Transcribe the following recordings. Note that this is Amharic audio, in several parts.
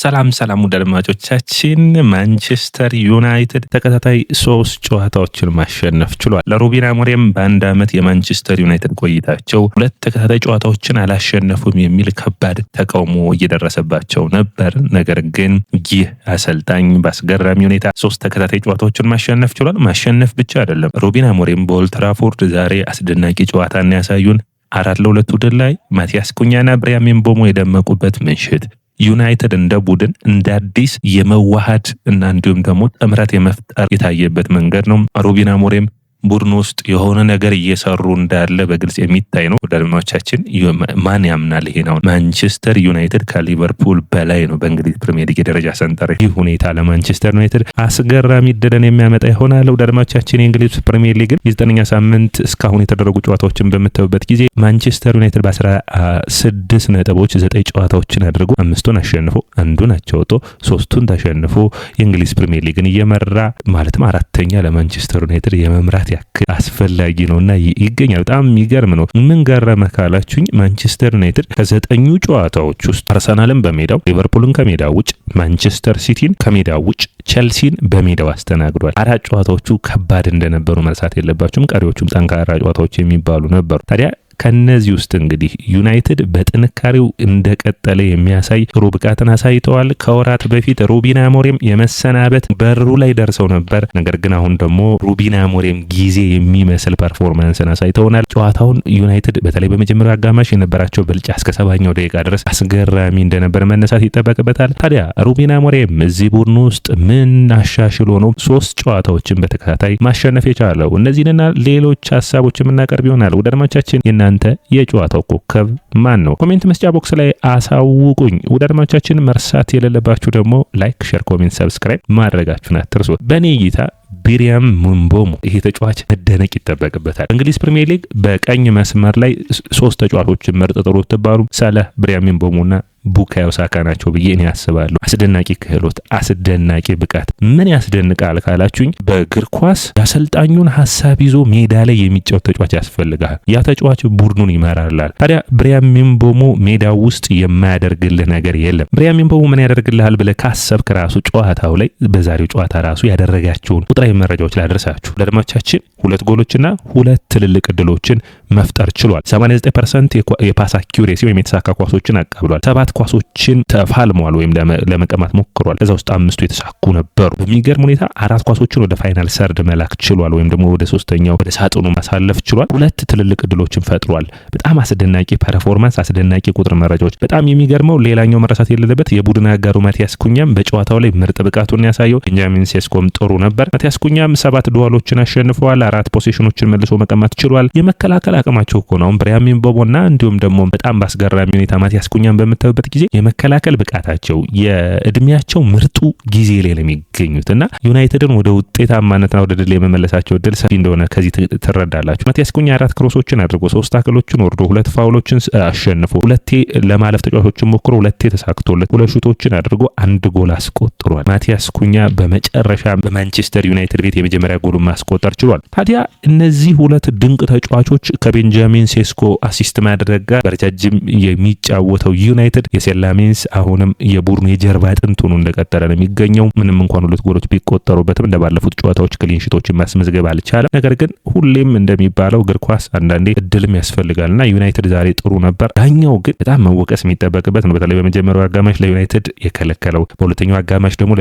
ሰላም ውድ አድማጮቻችን፣ ማንቸስተር ዩናይትድ ተከታታይ 3 ጨዋታዎችን ማሸነፍ ችሏል። ለሩበን አሞሪም በአንድ ዓመት የማንቸስተር ዩናይትድ ቆይታቸው 2 ተከታታይ ጨዋታዎችን አላሸነፉም የሚል ከባድ ተቃውሞ እየደረሰባቸው ነበር። ነገር ግን ይህ አሰልጣኝ በአስገራሚ ሁኔታ 3 ተከታታይ ጨዋታዎችን ማሸነፍ ችሏል። ማሸነፍ ብቻ አይደለም፣ ሩበን አሞሪም በኦልድ ትራፎርድ ዛሬ አስደናቂ ጨዋታን ያሳዩን 4-2 ድል ላይ ማቲያስ ኩኛና ብሪያን ምቤሞ የደመቁበት ምሽት ዩናይትድ እንደ ቡድን እንደ አዲስ የመዋሃድ እና እንዲሁም ደግሞ ጥምረት የመፍጠር የታየበት መንገድ ነው። ሩበን አሞሪም ቡድን ውስጥ የሆነ ነገር እየሰሩ እንዳለ በግልጽ የሚታይ ነው። ወዳጆቻችን ማን ያምናል? ይሄ ነው ማንቸስተር ዩናይትድ ከሊቨርፑል በላይ ነው በእንግሊዝ ፕሪሚየር ሊግ የደረጃ ሰንጠረዥ። ይህ ሁኔታ ለማንቸስተር ዩናይትድ አስገራሚ ድልን የሚያመጣ ይሆናል። ወዳጆቻችን የእንግሊዝ ፕሪሚየር ሊግን የ9ኛ ሳምንት እስካሁን የተደረጉ ጨዋታዎችን በምታዩበት ጊዜ ማንቸስተር ዩናይትድ በ16 ነጥቦች 9 ጨዋታዎችን አድርጎ 5ቱን አሸንፎ አንዱን አቻ ወጥቶ 3ቱን ተሸንፎ የእንግሊዝ ፕሪሚየር ሊግን እየመራ ማለትም አራተኛ ለማንቸስተር ዩናይትድ የመምራት ያክል አስፈላጊ ነውና ይገኛል። በጣም የሚገርም ነው። ምን ገረመ ካላችሁኝ ማንቸስተር ዩናይትድ ከ9 ጨዋታዎች ውስጥ አርሰናልን በሜዳው፣ ሊቨርፑልን ከሜዳው ውጭ፣ ማንቸስተር ሲቲን ከሜዳው ውጭ፣ ቸልሲን በሜዳው አስተናግዷል። 4 ጨዋታዎቹ ከባድ እንደነበሩ መርሳት የለባችሁም። ቀሪዎቹም ጠንካራ ጨዋታዎች የሚባሉ ነበሩ። ታዲያ ከነዚህ ውስጥ እንግዲህ ዩናይትድ በጥንካሬው እንደቀጠለ የሚያሳይ ጥሩ ብቃትን አሳይተዋል። ከወራት በፊት ሩበን አሞሪም የመሰናበት በሩ ላይ ደርሰው ነበር። ነገር ግን አሁን ደግሞ ሩበን አሞሪም ጊዜ የሚመስል ፐርፎርማንስን አሳይተውናል። ጨዋታውን ዩናይትድ በተለይ በመጀመሪያው አጋማሽ የነበራቸው ብልጫ እስከ 70ኛው ደቂቃ ድረስ አስገራሚ እንደነበር መነሳት ይጠበቅበታል። ታዲያ ሩበን አሞሪም እዚህ ቡድን ውስጥ ምን አሻሽሎ ነው 3 ጨዋታዎችን በተከታታይ ማሸነፍ የቻለው? እነዚህንና ሌሎች ሀሳቦች የምናቀርብ ይሆናል። ወደ አድማጮቻችን እናንተ የጨዋታው ኮከብ ማን ነው? ኮሜንት መስጫ ቦክስ ላይ አሳውቁኝ። ወደ አድማጮቻችን መርሳት የሌለባችሁ ደግሞ ላይክ፣ ሼር፣ ኮሜንት፣ ሰብስክራይብ ማድረጋችሁን አትርሱ። በእኔ እይታ ብሪያን ምቤሞ ይሄ ተጫዋች መደነቅ ይጠበቅበታል። እንግሊዝ ፕሪሚየር ሊግ በቀኝ መስመር ላይ 3 ተጫዋቾችን መርጥ ጥሩ ተባሉ። ሳላህ፣ ብሪያን ምቤሞና ቡካዮ ሳካ ናቸው ብዬ እኔ አስባለሁ። አስደናቂ ክህሎት፣ አስደናቂ ብቃት። ምን ያስደንቃል ካላችሁኝ በእግር ኳስ የአሰልጣኙን ሀሳብ ይዞ ሜዳ ላይ የሚጫወት ተጫዋች ያስፈልጋል። ያ ተጫዋች ቡድኑን ይመራላል። ታዲያ ብሪያን ምቤሞ ሜዳ ውስጥ የማያደርግልህ ነገር የለም። ብሪያን ምቤሞ ምን ያደርግልሃል ብለህ ካሰብክ ራሱ ጨዋታው ላይ በዛሬው ጨዋታ ራሱ ያደረጋቸውን ቁጥራዊ መረጃዎች ላደርሳችሁ። ለአድማጮቻችን 2 ጎሎችና 2 ትልልቅ እድሎችን መፍጠር ችሏል። 89% የፓስ አኪዩሬሲ ወይም የተሳካ ኳሶችን አቀብሏል። 7 ኳሶችን ተፋልሟል ወይም ለመቀማት ሞክሯል። ከዛ ውስጥ 5ቱ የተሳኩ ነበሩ። በሚገርም ሁኔታ 4 ኳሶችን ወደ ፋይናል ሰርድ መላክ ችሏል ወይም ደግሞ ወደ 3ኛው ወደ ሳጥኑ ማሳለፍ ችሏል። 2 ትልልቅ እድሎችን ፈጥሯል። በጣም አስደናቂ ፐርፎርማንስ፣ አስደናቂ ቁጥር መረጃዎች። በጣም የሚገርመው ሌላኛው መረሳት የሌለበት የቡድን አጋሩ ማቲያስ ኩኛም በጨዋታው ላይ ምርጥ ብቃቱን ያሳየው። ቤንጃሚን ሴስኮም ጥሩ ነበር። ማቲያስ ኩኛም 7 ዱዋሎችን አሸንፈዋል። 4 ፖሴሽኖችን መልሶ መቀማት ችሏል። የመከላከል አቅማቸው እኮ ነው። ብሪያን ምቤሞና እንዲሁም ደግሞ በጣም ባስገራሚ ሁኔታ ማቲያስ ኩኛም በምታዩበት ጊዜ የመከላከል ብቃታቸው የእድሜያቸው ምርጡ ጊዜ ላይ ነው የሚገኙት እና ዩናይትድን ወደ ውጤታማነትና ወደ ድል የመመለሳቸው ድል ሰፊ እንደሆነ ከዚህ ትረዳላችሁ። ማቲያስ ኩኛ 4 ክሮሶችን አድርጎ 3 ታክሎችን ወርዶ 2 ፋውሎችን አሸንፎ 2 ለማለፍ ተጫዋቾችን ሞክሮ 2 ተሳክቶለት 2 ሹቶችን አድርጎ 1 ጎል አስቆጥሯል። ማቲያስ ኩኛ በመጨረሻ በማንቸስተር ዩናይትድ ቤት የመጀመሪያ ጎሉን ማስቆጠር ችሏል። ታዲያ እነዚህ 2 ድንቅ ተጫዋቾች ከቤንጃሚን ሴስኮ አሲስት ማድረግ ጋር በረጃጅም የሚጫወተው ዩናይትድ የሴላሜንስ አሁንም የቡድኑ የጀርባ አጥንት ሆኖ እንደቀጠለ ነው የሚገኘው። ምንም እንኳን 2 ጎሎች ቢቆጠሩበትም እንደባለፉት ጨዋታዎች ክሊንሺቶችን ማስመዝገብ አልቻለም። ነገር ግን ሁሌም እንደሚባለው እግር ኳስ አንዳንዴ እድልም ያስፈልጋልና ዩናይትድ ዛሬ ጥሩ ነበር። ዳኛው ግን በጣም መወቀስ የሚጠበቅበት ነው። በተለይ በመጀመሪያው አጋማሽ ለዩናይትድ የከለከለው፣ በሁለተኛው አጋማሽ ደግሞ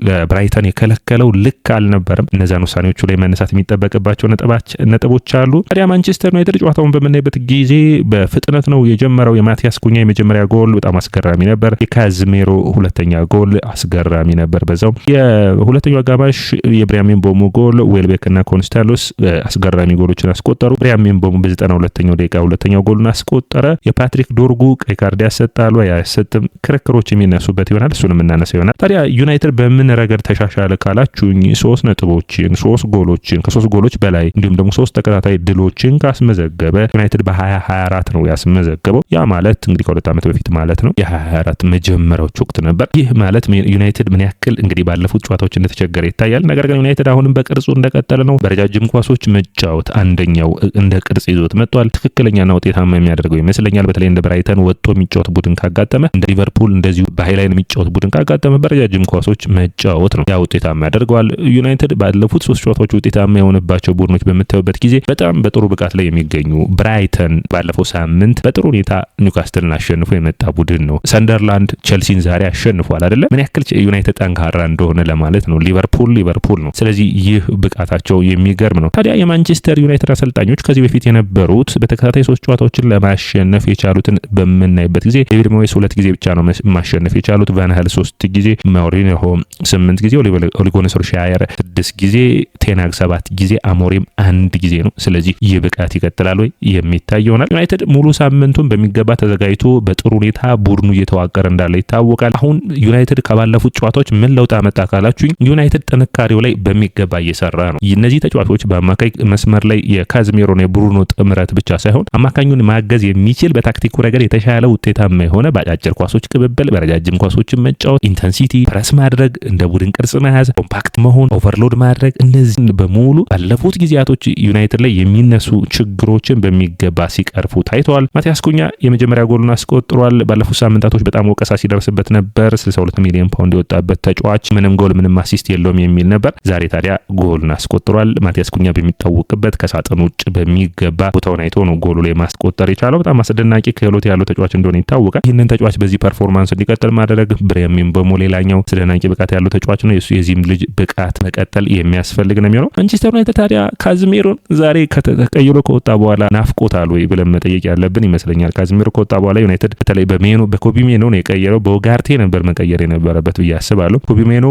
ለብራይተን የከለከለው ልክ አልነበረም። እነዛን ውሳኔዎቹ ላይ መነሳት የሚጠበቅባቸው ነጥቦች አሉ። ታዲያ ማንቸስተር ዩናይትድ ጨዋታውን በምናይበት ጊዜ በፍጥነት ነው የጀመረው። የማቲያስ ኩኛ የመጀመሪያ ጎል በጣም አስገራሚ ነበር። የካዝሜሮ 2ኛ ጎል አስገራሚ ነበር። በዛው የሁለተኛው አጋማሽ የብሪያን ምቤሞ ጎል፣ ዌልቤክ እና ኮንስታሎስ አስገራሚ ጎሎችን አስቆጠሩ። ብሪያን ምቤሞ በ92ኛው ደቂቃ 2ኛው ጎልን አስቆጠረ። የፓትሪክ ዶርጉ ቀይ ካርድ ያሰጣሉ አያሰጥም ክርክሮች የሚነሱበት ይሆናል። እሱንም እናነሳው ይሆናል። ታዲያ ዩናይትድ በምን ረገድ ተሻሻለ ካላችሁኝ 3 ነጥቦችን፣ 3 ጎሎችን ከ3 ጎሎች በላይ እንዲሁም ደግሞ 3 ተከታታይ ድሎችን አስመዘገበ። ዩናይትድ በ2024 ነው ያስመዘገበው። ያ ማለት እንግዲህ ከ2 ዓመት በፊት ማለት ነው። የ2024 መጀመሪያዎች ወቅት ነበር። ይህ ማለት ዩናይትድ ምን ያክል እንግዲህ ባለፉት ጨዋታዎች እንደተቸገረ ይታያል። ነገር ግን ዩናይትድ አሁንም በቅርጹ እንደቀጠለ ነው። በረጃጅም ኳሶች መጫወት አንደኛው እንደ ቅርጽ ይዞት መጥቷል። ትክክለኛና ውጤታማ የሚያደርገው ይመስለኛል። በተለይ እንደ ብራይተን ወጥቶ የሚጫወት ቡድን ካጋጠመ፣ እንደ ሊቨርፑል እንደዚሁ በሃይላይን የሚጫወት ቡድን ካጋጠመ በረጃጅም ኳሶች መጫወት ነው ያ ውጤታማ ያደርገዋል። ዩናይትድ ባለፉት 3 ጨዋታዎች ውጤታማ የሆነባቸው ቡድኖች በምታዩበት ጊዜ በጣም በጥሩ ብቃት ላይ የሚገኙ ብራይተን ባለፈው ሳምንት በጥሩ ሁኔታ ኒውካስትልን አሸንፎ የመጣ ቡድን ነው። ሰንደርላንድ ቼልሲን ዛሬ አሸንፏል አይደለም። ምን ያክል ዩናይትድ ጠንካራ እንደሆነ ለማለት ነው። ሊቨርፑል ነው። ስለዚህ ይህ ብቃታቸው የሚገርም ነው። ታዲያ የማንቸስተር ዩናይትድ አሰልጣኞች ከዚህ በፊት የነበሩት በተከታታይ 3 ጨዋታዎችን ለማሸነፍ የቻሉትን በምናይበት ጊዜ ዴቪድ ሞይስ 2 ጊዜ ብቻ ነው ማሸነፍ የቻሉት። ቫን ሃል 3 ጊዜ፣ ሞሪኒሆ 8 ጊዜ፣ ኦሌ ጉናር ሶልሻየር 6 ጊዜ፣ ቴናግ 7 ጊዜ፣ አሞሪም 1 ጊዜ ነው። ስለዚህ ይህ ብቃት ይቀጥላል ወይ የሚታይ ይሆናል። ዩናይትድ ሙሉ ሳምንቱን በሚገባ ተዘጋጅቶ በጥሩ ሁኔታ ቡድኑ እየተዋቀረ እንዳለ ይታወቃል። አሁን ዩናይትድ ከባለፉት ጨዋታዎች ምን ለውጥ አመጣ ካላችሁኝ ዩናይትድ ጥንካሬው ላይ በሚገባ እየሰራ ነው። እነዚህ ተጫዋቾች በአማካይ መስመር ላይ የካዝሜሮና የብሩኖ ጥምረት ብቻ ሳይሆን አማካኙን ማገዝ የሚችል በታክቲኩ ረገድ የተሻለ ውጤታማ የሆነ በአጫጭር ኳሶች ቅብብል፣ በረጃጅም ኳሶችን መጫወት፣ ኢንተንሲቲ ፕረስ ማድረግ፣ እንደ ቡድን ቅርጽ መያዝ፣ ኮምፓክት መሆን፣ ኦቨርሎድ ማድረግ፣ እነዚህን በሙሉ ባለፉት ጊዜያቶች ዩናይትድ ላይ የሚነሱ ችግሮችን በሚገባ ሲቀርፉ ታይተዋል። ማቲያስ ኩኛ የመጀመሪያ ጎሉን አስቆጥሯል። ባለፉት ሳምንታቶች በጣም ወቀሳ ሲደርስበት ነበር። 62 ሚሊዮን ፓውንድ የወጣበት ተጫዋች ምንም ጎል ምንም አሲስት የለውም የሚል ነበር። ዛሬ ታዲያ ጎሉን አስቆጥሯል። ማቲያስ ኩኛ በሚታወቅበት ከሳጥን ውጭ በሚገባ ቦታውን አይቶ ነው ጎሉ ላይ ማስቆጠር የቻለው። በጣም አስደናቂ ክህሎት ያለው ተጫዋች እንደሆነ ይታወቃል። ይህንን ተጫዋች በዚህ ፐርፎርማንስ እንዲቀጥል ማድረግ ብሪያን ምቤሞ ሌላኛው አስደናቂ ብቃት ያለው ተጫዋች ነው። የዚህም ልጅ ብቃት መቀጠል የሚያስፈልግ ነው የሚሆነው። ማንቸስተር ዩናይትድ ታዲያ ካዝሜሮን ዛሬ ተቀይሮ ከወጣ በኋላ ናፍቆታል ወይ ብለን መጠየቅ ያለብን ይመስለኛል። ካዝሜሮ ከወጣ በኋላ ዩናይትድ በተለይ በኮቢ ሜኖ ነው የቀየረው። በኡጋርቴ ነበር መቀየር የነበረበት ብዬ አስባለሁ። ኮቢ ሜኖ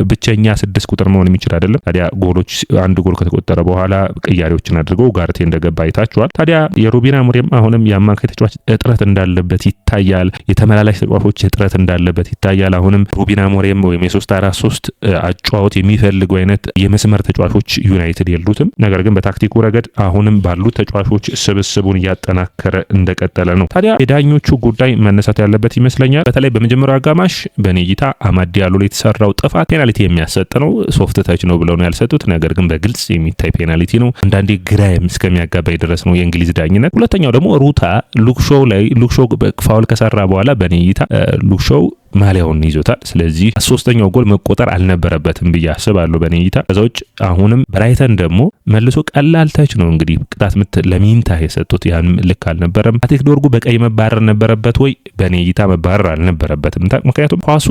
ብቸኛ 6 ቁጥር መሆን የሚችል አይደለም። ታዲያ ጎሎች አንድ ጎል ከተቆጠረ በኋላ ቅያሬዎችን አድርገው ኡጋርቴ እንደገባ አይታችኋል። ታዲያ የሩበን አሞሪም አሁንም የአማካይ ተጫዋች እጥረት እንዳለበት ይታያል። የተመላላሽ ተጫዋቾች እጥረት እንዳለበት ይታያል። አሁንም ሩበን አሞሪም ወይም የ3-4-3 አጫዋወት የሚፈልጉ አይነት የመስመር ተጫዋቾች ዩናይትድ የሉትም። ነገር ግን በታክቲኩ ረገድ አሁንም ባሉት ተጫዋቾች ስብስቡን እያጠናከረ እንደቀጠለ ነው። ታዲያ የዳኞቹ ጉዳይ መነሳት ያለበት ይመስለኛል። በተለይ በመጀመሪያው አጋማሽ በኔ እይታ አማድ ዲያሎ ላይ የተሰራው ጥፋት ፔናልቲ የሚያሰጥ ነው። ሶፍት ተች ነው ብለው ነው ያልሰጡት። ነገር ግን በግልጽ የሚታይ ፔናልቲ ነው። አንዳንዴ ግራ እስከሚያጋባይ ድረስ ነው የእንግሊዝ ዳኝነት። ሁለተኛው ደግሞ ሩታ ሉክሾው ፋውል ከሰራ በኋላ በኔ እይታ ሉክሾው ማሊያውን ይዞታል። ስለዚህ 3ኛው ጎል መቆጠር አልነበረበትም ብዬ አስባለሁ በኔ እይታ። ከዛ ውጭ አሁንም ብራይተን ደግሞ መልሶ ቀላል ተች ነው እንግዲህ ቅጣት ምት ለሚንታ የሰጡት። ያን ልክ አልነበረም። ፓትሪክ ዶርጉ በቀይ መባረር ነበረበት ወይ? በኔ እይታ መባረር አልነበረበትም። ምክንያቱም ኳሱ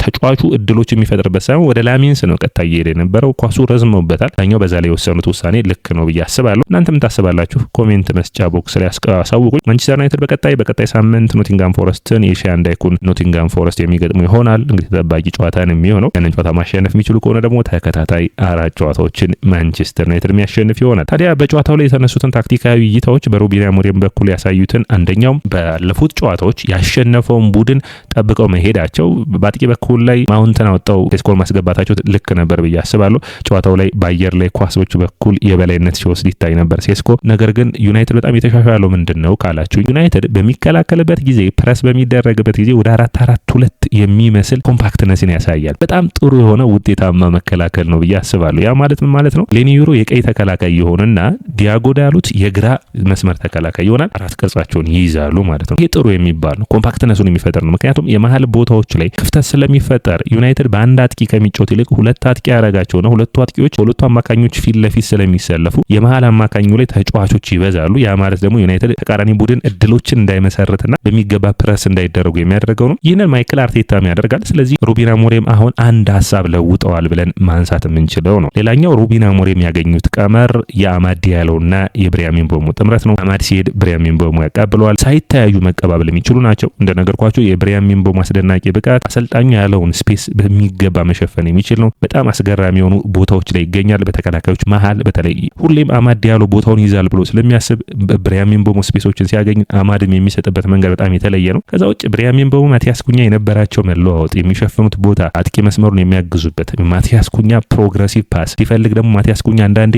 ተጫዋቹ እድሎች የሚፈጥርበት ሳይሆን ወደ ላሚንስ ነው ቀጥታ እየሄደ የነበረው። ኳሱ ረዝመውበታል። ዳኛው በዛ ላይ የወሰኑት ውሳኔ ልክ ነው ብዬ አስባለሁ። እናንተም ታስባላችሁ? ኮሜንት መስጫ ቦክስ ላይ አሳውቁኝ። ማንቸስተር ዩናይትድ በቀጣይ ሳምንት ኖቲንጋም ፎረስትን የሻን ዳይኩን ኖቲንጋም ፎረስት የሚገጥሙ ይሆናል። እንግዲህ ተጠባቂ ጨዋታ ነው የሚሆነው። ያንን ጨዋታ ማሸነፍ የሚችሉ ከሆነ ደግሞ ተከታታይ 4 ጨዋታዎችን ማንቸስተር ዩናይትድ የሚያሸንፍ ይሆናል። ታዲያ በጨዋታው ላይ የተነሱትን ታክቲካዊ እይታዎች በሩበን አሞሪም በኩል ያሳዩትን አንደኛውም ባለፉት ጨዋታዎች ያሸነፈውን ቡድን ጠብቀው መሄዳቸው፣ በአጥቂ በኩል ላይ ማውንትን አወጣው ሴስኮን ማስገባታቸው ልክ ነበር ብዬ አስባለሁ። ጨዋታው ላይ በአየር ላይ ኳሶች በኩል የበላይነት ሲወስድ ይታይ ነበር ሴስኮ። ነገር ግን ዩናይትድ በጣም የተሻሻለው ምንድነው ካላችሁ ዩናይትድ በሚከላከልበት ጊዜ ፕረስ በሚደረግበት ጊዜ ወደ 4-4-2 የሚመስል ኮምፓክትነስን ያሳያል። በጣም ጥሩ የሆነ ውጤታማ መከላከል ነው ብዬ አስባለሁ። ያ ማለት ምን ማለት ነው? ሌኒ ዩሮ የቀይ ተከላካይ ይሆንና ዲያጎ ዳሎት የግራ መስመር ተከላካይ ይሆናል። 4 ቅርጻቸውን ይይዛሉ ማለት ነው። ይሄ ጥሩ የሚባል ነው። ኮምፓክትነሱን የሚፈጠር ነው። ምክንያቱም የመሀል ቦታዎች ላይ ክፍተት ስለሚፈጠር ዩናይትድ በአንድ አጥቂ ከሚጫወት ይልቅ 2 አጥቂ ያረጋቸው ነው። 2 አጥቂዎች 2 አማካኞች ፊት ለፊት ስለሚሰለፉ የመሀል አማካኙ ላይ ተጫዋቾች ይበዛሉ። ያ ማለት ደግሞ ዩናይትድ ተቃራኒ ቡድን እድሎችን እንዳይመሰርትና በሚገባ ፕረስ እንዳይደረጉ የሚያደርገው ነው። ይህንን ማይክል አርቴታም ያደርጋል። ስለዚህ ሩበን አሞሪም አሁን አንድ ሀሳብ ለውጠዋል ብለን ማንሳት የምንችለው ነው። ሌላኛው ሩበን አሞሪም ያገኙት ቀመር የአማድ ዲያሎና የብሪያን ምቤሞ ጥምረት ነው። አማድ ሲሄድ ብሪያን ምቤሞ ያቀብለዋል። ሳይተያዩ መቀባበል የሚችሉ ናቸው። እንደነገርኳቸው የብሪያን ምቤሞ አስደናቂ ብቃት አሰልጣኙ ያለውን ስፔስ በሚገባ መሸፈን የሚችል ነው። በጣም አስገራሚ የሆኑ ቦታዎች ላይ ይገኛል። በተከላካዮች መሀል በተለይ ሁሌም አማድ ዲያሎ ቦታውን ይዛል ብሎ ስለሚያስብ ብሪያን ምቤሞ ስፔሶችን ሲያገኝ አማድም የሚሰጥበት መንገድ በጣም የተለየ ነው። ከዛ ውጭ ብሪያን ምቤሞ ማቲያስ ኩኛ የነበራቸው መለዋወጥ፣ የሚሸፍኑት ቦታ፣ አጥቂ መስመሩን የሚያግዙበት ማቲያስ ኩኛ ፕሮግረሲቭ ፓስ ሲፈልግ ደግሞ ማቲያስ ኩኛ አንዳንዴ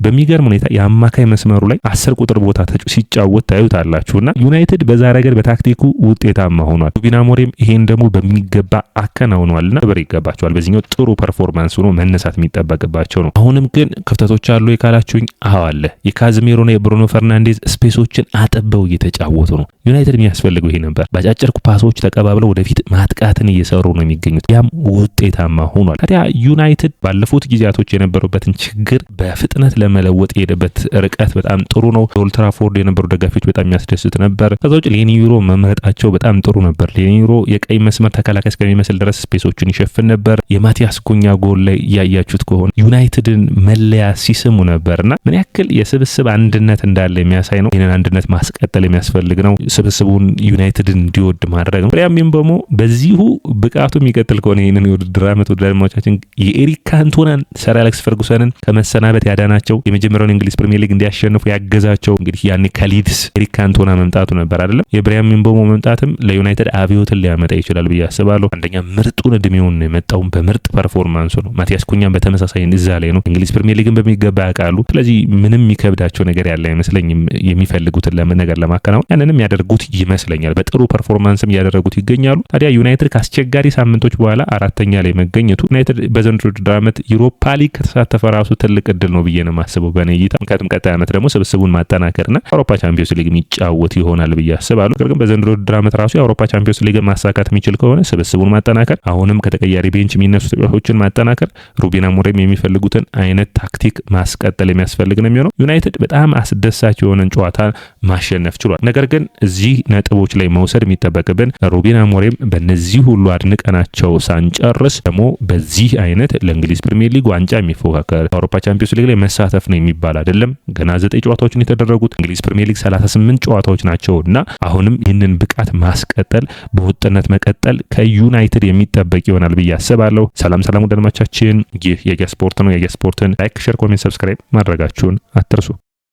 በሚገርም ሁኔታ የአማካይ መስመሩ ላይ 10 ቁጥር ቦታ ሲጫወት ታዩታላችሁና ዩናይትድ በዛ ረገድ በታክቲኩ ውጤታማ ሆኗል። ሩበን አሞሪም ይሄን ደግሞ በሚገባ አከናውኗልና ክብር ይገባቸዋል። በዚህኛው ጥሩ ፐርፎርማንስ ሆኖ መነሳት የሚጠበቅባቸው ነው። አሁንም ግን ክፍተቶች አሉ የካላችሁኝ፣ አለ። የካዝሜሮና የብሩኖ ፈርናንዴዝ ስፔሶችን አጥበው እየተጫወቱ ነው። ዩናይትድ የሚያስፈልገው ይሄ ነበር። ባጫጭር ፓሶች ተቀባብለው ወደፊት ማጥቃትን እየሰሩ ነው የሚገኙት። ያም ውጤታማ ሆኗል። ታዲያ ዩናይትድ ባለፉት ጊዜያቶች የነበሩበትን ችግር በፍጥነት ለመለወጥ የሄደበት ርቀት በጣም ጥሩ ነው። ኦልድ ትራፎርድ የነበሩ ደጋፊዎች በጣም የሚያስደስት ነበር። ከዛ ውጭ ሌኒዩሮ መምረጣቸው በጣም ጥሩ ነበር። ሌኒዩሮ የቀይ መስመር ተከላካይ እስከሚመስል ድረስ ስፔሶችን ይሸፍን ነበር። የማቲያስ ኩኛ ጎል ላይ እያያችሁት ከሆነ ዩናይትድን መለያ ሲስሙ ነበርና ምን ያክል የስብስብ አንድነት እንዳለ የሚያሳይ ነው። ይህንን አንድነት ማስቀጠል የሚያስፈልግ ነው። ስብስቡን ዩናይትድን እንዲወድ ማድረግ ነው። ያም ደግሞ በዚሁ ብቃቱ የሚቀጥል ከሆነ ይህንን የውድድር ዓመት ወደ አድማጮቻችን የኤሪክ ካንቶናን ሰር አሌክስ ፈርጉሰንን ከመሰናበት ያዳናቸው የመጀመሪያውን እንግሊዝ ፕሪሚየር ሊግ እንዲያሸንፉ ያገዛቸው እንግዲህ ያኔ ከሊድስ ኤሪክ ካንቶና መምጣቱ ነበር አይደለም። የብሪያን ምቤሞ መምጣትም ለዩናይትድ አብዮትን ሊያመጣ ይችላል ብዬ አስባለሁ። አንደኛ ምርጡን እድሜውን ነው የመጣው በምርጥ ፐርፎርማንሱ ነው። ማቲያስ ኩኛም በተመሳሳይ እዛ ላይ ነው። እንግሊዝ ፕሪሚየር ሊግን በሚገባ ያውቃሉ። ስለዚህ ምንም የሚከብዳቸው ነገር ያለ አይመስለኝም። የሚፈልጉትን ነገር ለማከናወን ያንንም ያደርጉት ይመስለኛል። በጥሩ ፐርፎርማንስም እያደረጉት ይገኛሉ። ታዲያ ዩናይትድ ከአስቸጋሪ ሳምንቶች በኋላ አራተኛ ላይ መገኘቱ ዩናይትድ በዘንድሮ ውድድር ዓመት ዩሮፓ ሊግ ከተሳተፈ ራሱ ትልቅ እድል ነው ብዬ ነው የማስበው በኔ እይታ። ምክንያቱም ቀጣይ ዓመት ደግሞ ስብስቡን ማጠናከርና አውሮፓ ቻምፒዮንስ ሊግ የሚጫወት ይሆናል ብዬ አስባለሁ። ነገር ግን በዘንድሮ ውድድር ዓመት ራሱ የአውሮፓ ቻምፒዮንስ ሊግ ማሳካት የሚችል ከሆነ ስብስቡን ማጠናከር፣ አሁንም ከተቀያሪ ቤንች የሚነሱ ተጫዋቾችን ማጠናከር፣ ሩበን አሞሪም የሚፈልጉትን አይነት ታክቲክ ማስቀጠል የሚያስፈልግ ነው የሚሆነው። ዩናይትድ በጣም አስደሳች የሆነን ጨዋታ ማሸነፍ ችሏል። ነገር ግን እዚህ ነጥቦች ላይ መውሰድ የሚጠበቅብን ሩበን አሞሪም በእነዚህ ሁሉ አድንቀናቸው ሳንጨርስ ደግሞ በዚህ አይነት ለእንግሊዝ ፕሪሚየር ሊግ ዋንጫ የሚፎካከር አውሮፓ ቻምፒዮንስ ሊግ ላይ መሳተፍ ነው የሚባል አይደለም። ገና 9 ጨዋታዎችን የተደረጉት እንግሊዝ ፕሪሚየር ሊግ 38 ጨዋታዎች ናቸው እና አሁንም ይህንን ብቃት ማስቀጠል በወጥነት መቀጠል ከዩናይትድ የሚጠበቅ ይሆናል ብዬ አስባለሁ። ሰላም ወዳጆቻችን፣ ይህ የያ ስፖርት ነው። የያ ስፖርትን ላይክ፣ ሼር፣ ኮሜንት፣ ሰብስክራይብ ማድረጋችሁን አትርሱ።